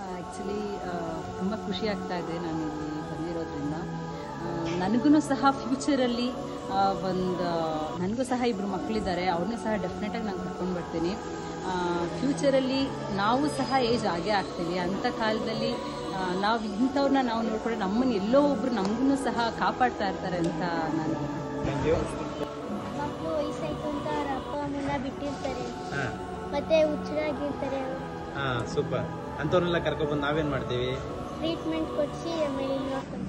Actually ತುಂಬ ಖುಷಿ ಆಗ್ತಾ ಇದೆ ನಾನು ಇಲ್ಲಿ ಬಂದಿರೋದ್ರಿಂದ. ನನಗೂ ಸಹ ಫ್ಯೂಚರಲ್ಲಿ ನನಗೂ ಸಹ ಇಬ್ಬರು ಮಕ್ಕಳಿದ್ದಾರೆ, ಅವ್ರನ್ನೂ ಸಹ ಡೆಫಿನೆಟಾಗಿ ನಾನು ಕರ್ಕೊಂಡು ಬರ್ತೀನಿ. ಫ್ಯೂಚರಲ್ಲಿ ನಾವು ಸಹ ಏಜ್ ಆಗೇ ಆಗ್ತೀವಿ. ಅಂಥ ಕಾಲದಲ್ಲಿ ನಾವು ಇಂಥವ್ರನ್ನ ನಾವು ನೋಡ್ಕೊಂಡ್ರೆ ನಮ್ಮನ್ನು ಎಲ್ಲೋ ಒಬ್ರು ನಮಗೂ ಸಹ ಕಾಪಾಡ್ತಾ ಇರ್ತಾರೆ ಅಂತ ನಾನು. ಮಕ್ಕಳು ವಯಸ್ಸಾಯ್ತು ಅಂತ ಅವ್ರ ಅಪ್ಪ ಅಮ್ಮನ್ನ ಬಿಟ್ಟಿರ್ತಾರೆ, ಮತ್ತೆ ಹುಚ್ಚರಾಗಿರ್ತಾರೆ. ಸೂಪರ್. ಅಂಥವ್ರನ್ನೆಲ್ಲ ಕರ್ಕೊಬಂದು ನಾವೇನ್ ಮಾಡ್ತೀವಿ? ಟ್ರೀಟ್ಮೆಂಟ್ ಕೊಡಿಸಿ ಆಮೇಲೆ ನೋಡ್ಕೊಂತೀವಿ.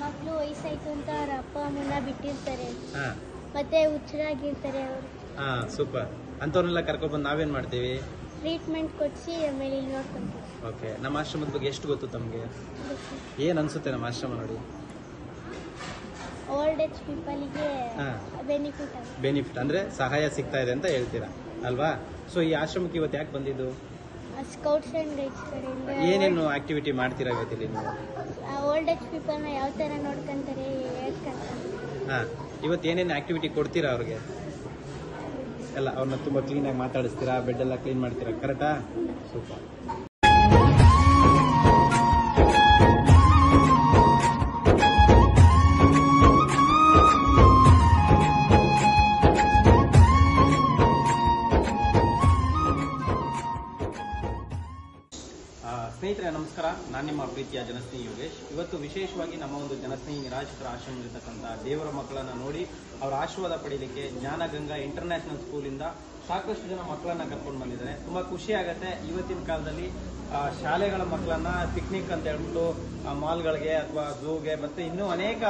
ಮಕ್ಕಳು ವಯಸ್ಸಾಯ್ತು ಅಂತ ಅವ್ರ ಅಪ್ಪ ಅಮ್ಮನ್ನ ಬಿಟ್ಟಿರ್ತಾರೆ, ಮತ್ತೆ ಹುಚ್ಚರಾಗಿರ್ತಾರೆ ಅವರು. ಸೂಪರ್. ಅಂಥವ್ರನ್ನೆಲ್ಲ ಕರ್ಕೊಬಂದು ನಾವೇನ್ ಮಾಡ್ತೀವಿ? ಟ್ರೀಟ್ಮೆಂಟ್ ಕೊಡಿಸಿ ಆಮೇಲೆ ನೋಡ್ಕೊಂತೀವಿ. ಓಕೆ. ನಮ್ಮ ಆಶ್ರಮದ ಬಗ್ಗೆ ಎಷ್ಟು ಗೊತ್ತು ತಮಗೆ? ಏನ್ ಅನ್ಸುತ್ತೆ ನಮ್ಮ ಆಶ್ರಮ ನೋಡಿ? ಓಲ್ಡ್ ಏಜ್ ಪೀಪಲ್ಗೆ ಬೆನಿಫಿಟ್ ಅಂದ್ರೆ ಸಹಾಯ ಸಿಗ್ತಾ ಇದೆ ಅಂತ ಹೇಳ್ತೀರಾ ಅಲ್ವಾ? ಸೊ ಈ ಆಶ್ರಮಕ್ಕೆ ಇವತ್ತು ಯಾಕೆ ಬಂದಿದ್ದು? ಸ್ಕೌಟ್ಸ್ ಅಂಡ್ ಗೈಡ್ಸ್ ಕಡೆಯಿಂದ ಏನೇನು ಆಕ್ಟಿವಿಟಿ ಮಾಡ್ತೀರಾ ಇವತ್ತಿಲ್ಲಿ ನೀವು? ಓಲ್ಡ್ ಏಜ್ ಪೀಪಲ್ ನ ಯಾವ ತರ ನೋಡ್ಕೊಂತಾರೆ ಹೇಳ್ತಾರೆ. ಇವತ್ತು ಏನೇನು ಆಕ್ಟಿವಿಟಿ ಕೊಡ್ತೀರಾ ಅವ್ರಿಗೆ? ಎಲ್ಲ ಅವ್ರನ್ನ ತುಂಬಾ ಕ್ಲೀನ್ ಆಗಿ ಮಾತಾಡಿಸ್ತೀರಾ, ಬೆಡ್ ಎಲ್ಲ ಕ್ಲೀನ್ ಮಾಡ್ತೀರಾ, ಕರೆಕ್ಟಾ? ಸೂಪರ್. ಸ್ನೇಹಿತರೆ ನಮಸ್ಕಾರ, ನಾನು ನಿಮ್ಮ ಪ್ರೀತಿಯ ಜನಸ್ನೇಹಿ ಯೋಗೇಶ್. ಇವತ್ತು ವಿಶೇಷವಾಗಿ ನಮ್ಮ ಒಂದು ಜನಸ್ನೇಹಿ ನಿರಾಶ್ರಿತರ ಆಶ್ರಮದಲ್ಲಿರ್ತಕ್ಕಂಥ ದೇವರ ಮಕ್ಕಳನ್ನ ನೋಡಿ ಅವರ ಆಶೀರ್ವಾದ ಪಡೆಯಲಿಕ್ಕೆ ಜ್ಞಾನಗಂಗಾ ಇಂಟರ್ನ್ಯಾಷನಲ್ ಸ್ಕೂಲಿಂದ ಸಾಕಷ್ಟು ಜನ ಮಕ್ಕಳನ್ನ ಕರ್ಕೊಂಡು ಬಂದಿದ್ದಾರೆ. ತುಂಬಾ ಖುಷಿ ಆಗುತ್ತೆ. ಇವತ್ತಿನ ಕಾಲದಲ್ಲಿ ಶಾಲೆಗಳ ಮಕ್ಕಳನ್ನ ಪಿಕ್ನಿಕ್ ಅಂತ ಹೇಳ್ಬಿಟ್ಟು ಮಾಲ್ಗಳಿಗೆ ಅಥವಾ ಝೂಗೆ ಮತ್ತೆ ಇನ್ನೂ ಅನೇಕ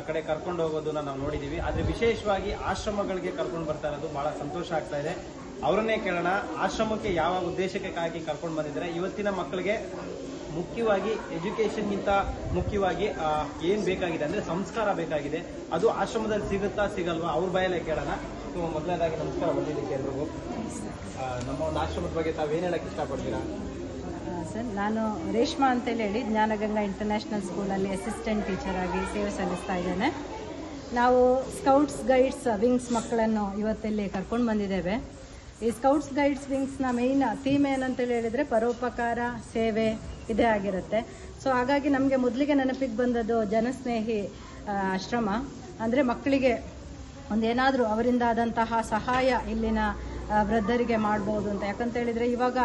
ಕಡೆ ಕರ್ಕೊಂಡು ಹೋಗೋದನ್ನ ನಾವು ನೋಡಿದೀವಿ. ಆದ್ರೆ ವಿಶೇಷವಾಗಿ ಆಶ್ರಮಗಳಿಗೆ ಕರ್ಕೊಂಡು ಬರ್ತಾ ಇರೋದು ಬಹಳ ಸಂತೋಷ ಆಗ್ತಾ ಇದೆ. ಅವರನ್ನೇ ಕೇಳೋಣ, ಆಶ್ರಮಕ್ಕೆ ಯಾವ ಉದ್ದೇಶಕ್ಕಾಗಿ ಕರ್ಕೊಂಡು ಬಂದಿದ್ದಾರೆ? ಇವತ್ತಿನ ಮಕ್ಕಳಿಗೆ ಮುಖ್ಯವಾಗಿ ಎಜುಕೇಶನ್ಗಿಂತ ಮುಖ್ಯವಾಗಿ ಏನ್ ಬೇಕಾಗಿದೆ ಅಂದ್ರೆ ಸಂಸ್ಕಾರ ಬೇಕಾಗಿದೆ. ಅದು ಆಶ್ರಮದಲ್ಲಿ ಸಿಗುತ್ತಾ ಸಿಗಲ್ವಾ? ಅವ್ರ ಬಾಯಲ್ಲೇ ಕೇಳೋಣ. ಮೊದಲನೇದಾಗಿ ನಮಸ್ಕಾರ ಬಂದಿದ್ದಕ್ಕೆ ಎಲ್ರಿಗೂ. ನಮ್ಮ ಒಂದು ಆಶ್ರಮದ ಬಗ್ಗೆ ತಾವೇನ್ ಹೇಳಕ್ ಇಷ್ಟಪಡ್ತೀರಾ? ಸರ್, ನಾನು ರೇಷ್ಮಾ ಅಂತೇಳಿ ಹೇಳಿ ಜ್ಞಾನಗಂಗಾ ಇಂಟರ್ನ್ಯಾಷನಲ್ ಸ್ಕೂಲಲ್ಲಿ ಅಸಿಸ್ಟೆಂಟ್ ಟೀಚರ್ ಆಗಿ ಸೇವೆ ಸಲ್ಲಿಸ್ತಾ ಇದ್ದೇನೆ. ನಾವು ಸ್ಕೌಟ್ಸ್ ಗೈಡ್ಸ್ ವಿಂಗ್ಸ್ ಮಕ್ಕಳನ್ನು ಇವತ್ತಿಲ್ಲಿ ಕರ್ಕೊಂಡು ಬಂದಿದ್ದೇವೆ. ಈ ಸ್ಕೌಟ್ಸ್ ಗೈಡ್ಸ್ ವಿಂಗ್ಸ್ನ ಮೇಯ್ನ್ ಥೀಮ್ ಏನಂತೇಳಿ ಹೇಳಿದರೆ ಪರೋಪಕಾರ, ಸೇವೆ ಇದೇ ಆಗಿರುತ್ತೆ. ಸೊ ಹಾಗಾಗಿ ನಮಗೆ ಮೊದಲಿಗೆ ನೆನಪಿಗೆ ಬಂದದ್ದು ಜನಸ್ನೇಹಿ ಆಶ್ರಮ. ಅಂದರೆ ಮಕ್ಕಳಿಗೆ ಒಂದೇನಾದರೂ ಅವರಿಂದ ಆದಂತಹ ಸಹಾಯ ಇಲ್ಲಿನ ವೃದ್ಧರಿಗೆ ಮಾಡ್ಬೋದು ಅಂತ. ಯಾಕಂತ ಹೇಳಿದರೆ ಇವಾಗ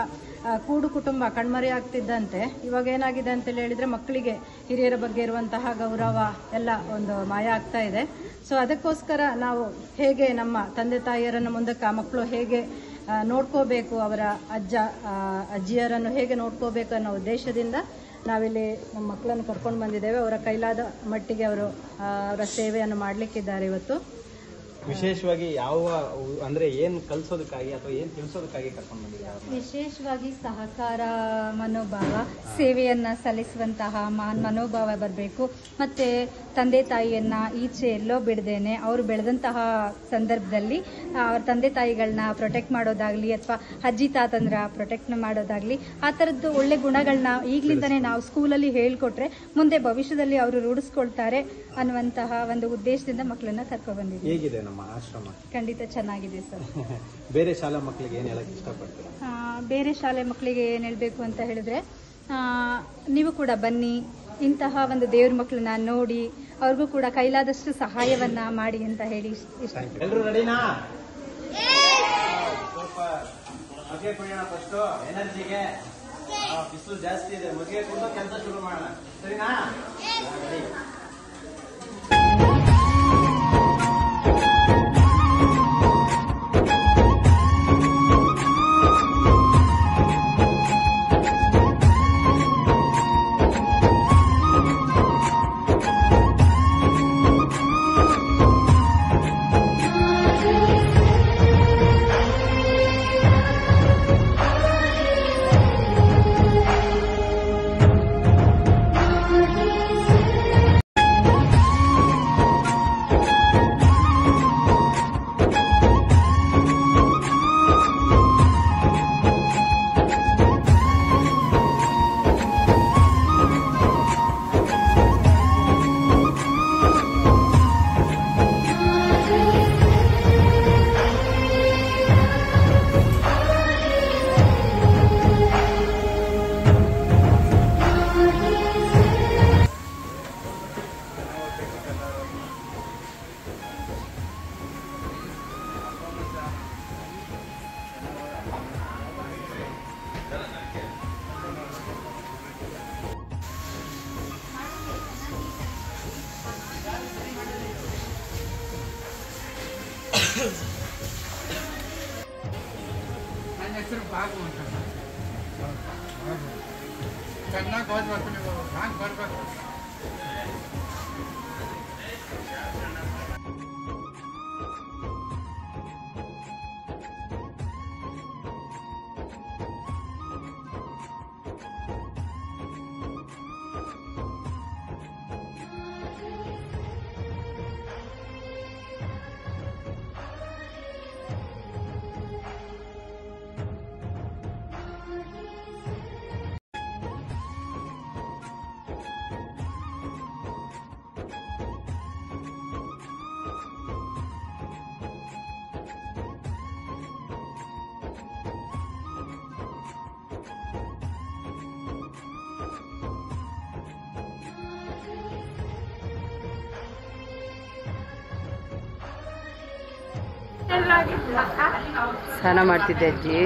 ಕೂಡು ಕುಟುಂಬ ಕಣ್ಮರೆ ಆಗ್ತಿದ್ದಂತೆ ಇವಾಗ ಏನಾಗಿದೆ ಅಂತೇಳಿ ಹೇಳಿದರೆ ಮಕ್ಕಳಿಗೆ ಹಿರಿಯರ ಬಗ್ಗೆ ಇರುವಂತಹ ಗೌರವ ಎಲ್ಲ ಒಂದು ಮಾಯ ಆಗ್ತಾ ಇದೆ. ಸೊ ಅದಕ್ಕೋಸ್ಕರ ನಾವು ಹೇಗೆ ನಮ್ಮ ತಂದೆ ತಾಯಿಯರನ್ನು ಮುಂದಕ್ಕೆ ಆ ಮಕ್ಕಳು ಹೇಗೆ ನೋಡ್ಕೋಬೇಕು, ಅವರ ಅಜ್ಜಿಯರನ್ನು ಹೇಗೆ ನೋಡ್ಕೋಬೇಕು ಅನ್ನೋ ಉದ್ದೇಶದಿಂದ ನಾವಿಲ್ಲಿ ನಮ್ಮ ಮಕ್ಕಳನ್ನು ಕರ್ಕೊಂಡು ಬಂದಿದ್ದೇವೆ. ಅವರ ಕೈಲಾದ ಮಟ್ಟಿಗೆ ಅವರು ಅವರ ಸೇವೆಯನ್ನು ಮಾಡಲಿಕ್ಕಿದ್ದಾರೆ ಇವತ್ತು. ವಿಶೇಷವಾಗಿ ಯಾವ ಅಂದ್ರೆ ಏನ್ ಕಲ್ಸೋದಕ್ಕಾಗಿ ಅಥವಾ ಏನ್ ತಿಳಿಸೋದಕ್ಕಾಗಿ ಕರ್ಕೊಂಡು ಬಂದಿದ್ದಾರೆ? ವಿಶೇಷವಾಗಿ ಸಹಕಾರ ಮನೋಭಾವ, ಸೇವೆಯನ್ನ ಸಲ್ಲಿಸುವಂತಹ ಮನೋಭಾವ ಬರಬೇಕು. ಮತ್ತೆ ತಂದೆ ತಾಯಿಯನ್ನ ಈಚೆ ಎಲ್ಲೋ ಬಿಡದೇನೆ ಅವರು ಬೆಳೆದಂತಹ ಸಂದರ್ಭದಲ್ಲಿ ಅವ್ರ ತಂದೆ ತಾಯಿಗಳನ್ನ ಪ್ರೊಟೆಕ್ಟ್ ಮಾಡೋದಾಗ್ಲಿ ಅಥವಾ ಅಜ್ಜಿ ತಾತಂದ್ರ ಪ್ರೊಟೆಕ್ಟ್ ಮಾಡೋದಾಗ್ಲಿ, ಆ ಥರದ್ದು ಒಳ್ಳೆ ಗುಣಗಳನ್ನ ಈಗಲಿಂದನೇ ನಾವು ಸ್ಕೂಲಲ್ಲಿ ಹೇಳ್ಕೊಟ್ರೆ ಮುಂದೆ ಭವಿಷ್ಯದಲ್ಲಿ ಅವರು ರೂಢಿಸ್ಕೊಳ್ತಾರೆ ಅನ್ನುವಂತಹ ಒಂದು ಉದ್ದೇಶದಿಂದ ಮಕ್ಕಳನ್ನ ಕರ್ಕೊಂಡು ಬಂದಿದ್ದೀವಿ. ಹೇಗಿದೆ ನಮ್ಮ ನಮ್ಮ ಆಶ್ರಮ? ಖಂಡಿತ ಚೆನ್ನಾಗಿದೆ ಸರ್. ಬೇರೆ ಶಾಲಾ ಮಕ್ಕಳಿಗೆ ಏನು ಹೇಳಕ್ಕೆ ಇಷ್ಟಪಡ್ತೀರಾ? ಬೇರೆ ಶಾಲೆ ಮಕ್ಕಳಿಗೆ ಏನು ಹೇಳಬೇಕು ಅಂತ ಹೇಳಿದ್ರೆ, ನೀವು ಕೂಡ ಬನ್ನಿ, ಇಂತಹ ಒಂದು ದೇವ್ರ ಮಕ್ಕಳನ್ನ ನೋಡಿ ಅವ್ರಿಗೂ ಕೂಡ ಕೈಲಾದಷ್ಟು ಸಹಾಯವನ್ನ ಮಾಡಿ ಅಂತ ಹೇಳಿ ಇಷ್ಟ. ಎಲ್ಲರೂ ರೆಡಿನಾ? ಮಗ್ಗೆ ಕುಡಿಯೋಣ ಫಸ್ಟ್ ಎನರ್ಜಿಗೆ. ಬಿಸಿಲು ಜಾಸ್ತಿ ಇದೆ, ಮಗ್ಗೆ ಕುಡಿದು ಕೆಲಸ ಶುರು ಮಾಡೋಣ, ಸರಿನಾ? ರೆಡಿ. ನನ್ನ ಹೆಸರು ಬಾಗು ಅಂತ. ಚೆನ್ನಾಗಿ ಓದ್ಬೇಕು, ನೀವು ಹ್ಯಾಂಗೆ ಬರಬೇಕು. ಸ್ನಾನ ಮಾಡ್ತಿದ್ದೆ ಅಜ್ಜಿ.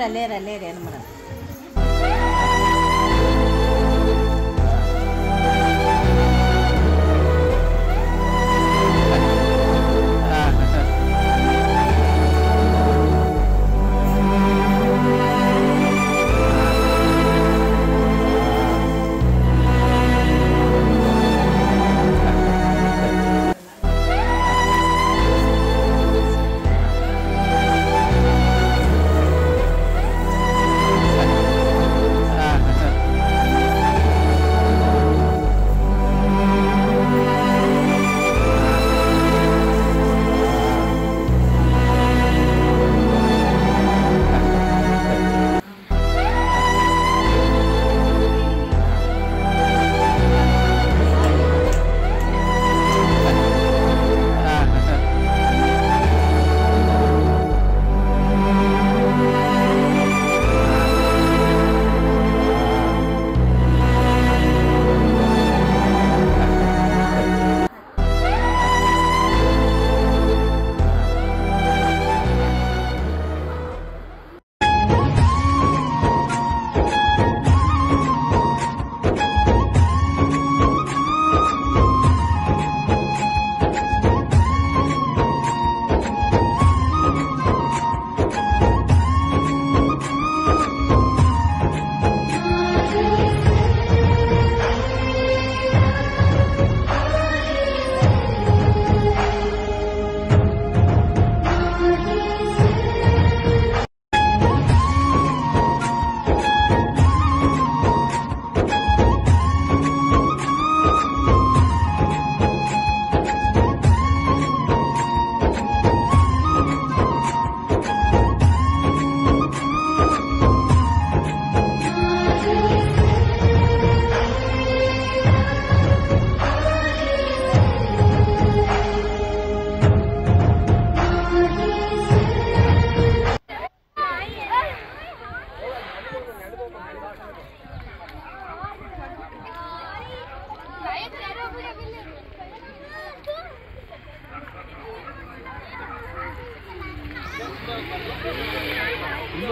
ಅಲ್ಲೇರ ಏನು ಮಾಡೋದು.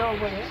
ಹೋಗ್ಬೋದು.